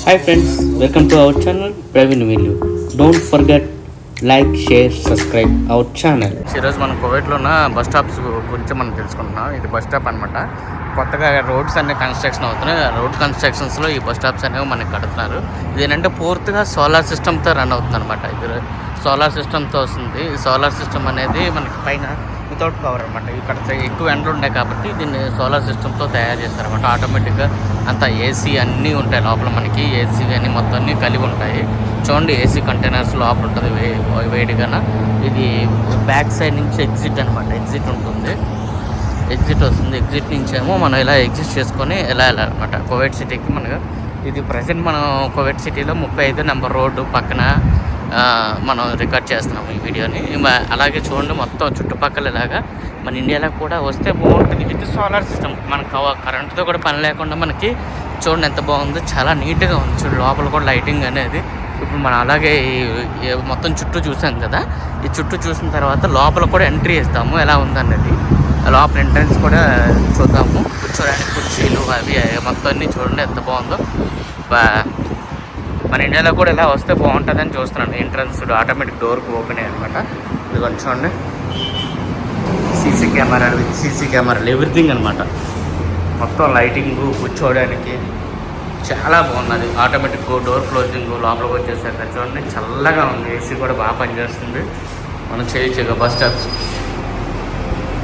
Hi friends, welcome to our channel Praveen Villu. Don't forget like, share, subscribe our channel. ఈరోజు మనం కువైట్లో ఉన్న bus stops గురించి మనం తెలుసుకుంటున్నాం. ఇది బస్ స్టాప్ అనమాట. కొత్తగా రోడ్స్ అన్ని కన్స్ట్రక్షన్ అవుతున్నాయి. రోడ్ కన్స్ట్రక్షన్స్లో ఈ బస్ స్టాప్స్ అనేవి మనకి కడుతున్నారు. ఇదేంటంటే పూర్తిగా సోలార్ సిస్టమ్తో రన్ అవుతుంది అనమాట. ఇది సోలార్ సిస్టమ్తో వస్తుంది. ఈ సోలార్ సిస్టమ్ అనేది మనకి పైన వితౌట్ కవర్ అనమాట. ఇక్కడ ఎక్కువ ఎండలు ఉంటాయి కాబట్టి దీన్ని సోలార్ సిస్టమ్తో తయారు చేస్తారనమాట. ఆటోమేటిక్గా అంతా ఏసీ అన్నీ ఉంటాయి లోపల. మనకి ఏసీ అన్నీ మొత్తం అన్నీ కలిగి ఉంటాయి. చూడండి, ఏసీ కంటైనర్స్ లోపల ఉంటుంది వేడిగా. ఇది బ్యాక్ సైడ్ నుంచి ఎగ్జిట్ అనమాట. ఎగ్జిట్ ఉంటుంది, ఎగ్జిట్ వస్తుంది. ఎగ్జిట్ నుంచేమో మనం ఇలా ఎగ్జిట్ చేసుకొని ఎలా అనమాట కువైట్ సిటీకి. మనకు ఇది ప్రజెంట్ మనం కువైట్ సిటీలో 35 నెంబర్ రోడ్డు పక్కన మనం రికార్డ్ చేస్తున్నాము ఈ వీడియోని. అలాగే చూడండి, మొత్తం చుట్టుపక్కల ఇలాగా మన ఇండియాలో కూడా వస్తే బాగుంటుంది. విత్ సోలార్ సిస్టమ్ మనకు కరెంటుతో కూడా పని లేకుండా మనకి చూడండి ఎంత బాగుందో. చాలా నీట్గా ఉంది చూడు. లోపల కూడా లైటింగ్ అనేది ఇప్పుడు మనం అలాగే మొత్తం చుట్టూ చూసాం కదా. ఈ చుట్టూ చూసిన తర్వాత లోపల కూడా ఎంట్రీ ఇస్తాము ఎలా ఉందన్నది. లోపల ఎంట్రన్స్ కూడా చూద్దాము. కూర్చోడానికి కుర్చీలు అవి మొత్తం అన్నీ చూడండి ఎంత బాగుందో. మన ఇండియాలో కూడా ఇలా వస్తే బాగుంటుందని చూస్తున్నాను. ఎంట్రన్స్ ఆటోమేటిక్ డోర్కి ఓపెన్ అయ్యి అనమాట. ఇది కొంచెం చూడండి, సీసీ కెమెరాలు ఎవ్రీథింగ్ అనమాట. మొత్తం లైటింగ్ కూర్చోవడానికి చాలా బాగున్నది. ఆటోమేటిక్ డోర్ క్లోజింగ్ లోపలికి వచ్చేసాక చూడండి చల్లగా ఉంది. ఏసీ కూడా బాగా పనిచేస్తుంది. మనం చేయొచ్చు.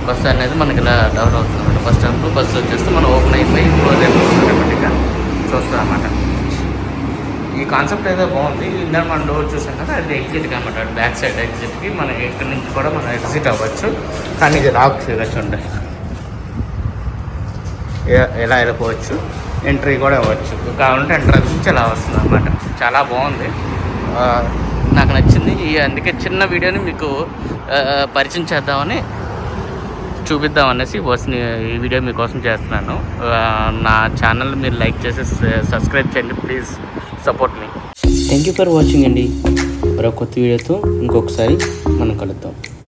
బస్ అనేది మనకి ఇలా డెవలప్ అవుతుంది అనమాట. బస్ స్టాప్లో బస్సు వచ్చేస్తే మనం ఓపెన్ అయిపోయి క్లోజ్ అయిపోతుంది ఆటోమేటిక్గా చూస్తాం అన్నమాట. ఈ కాన్సెప్ట్ అయితే బాగుంది. ఇందాక మనం డోర్ చూసాం కదా, అది ఎగ్జిట్కి అనమాట. బ్యాక్ సైడ్ ఎగ్జిట్కి మనం ఎక్కడి నుంచి కూడా మనం ఎగ్జిట్ అవ్వచ్చు. కానీ ఇది లాక్ చేయవచ్చు. ఉండే ఎలా వెళ్ళిపోవచ్చు, ఎంట్రీ కూడా ఇవ్వచ్చు. కావాలంటే ఎంట్రన్స్ నుంచి ఎలా వస్తుంది అనమాట. చాలా బాగుంది, నాకు నచ్చింది. అందుకే చిన్న వీడియోని మీకు పరిచయం చేద్దామని చూపిద్దామనేసి ఈ వీడియో మీకోసం చేస్తున్నాను. నా ఛానల్ మీరు లైక్ చేసి సబ్స్క్రైబ్ చేయండి please. Support me. Thank you for watching అండి. మరో కొత్త వీడియోతో ఇంకొకసారి మనం కలుద్దాం.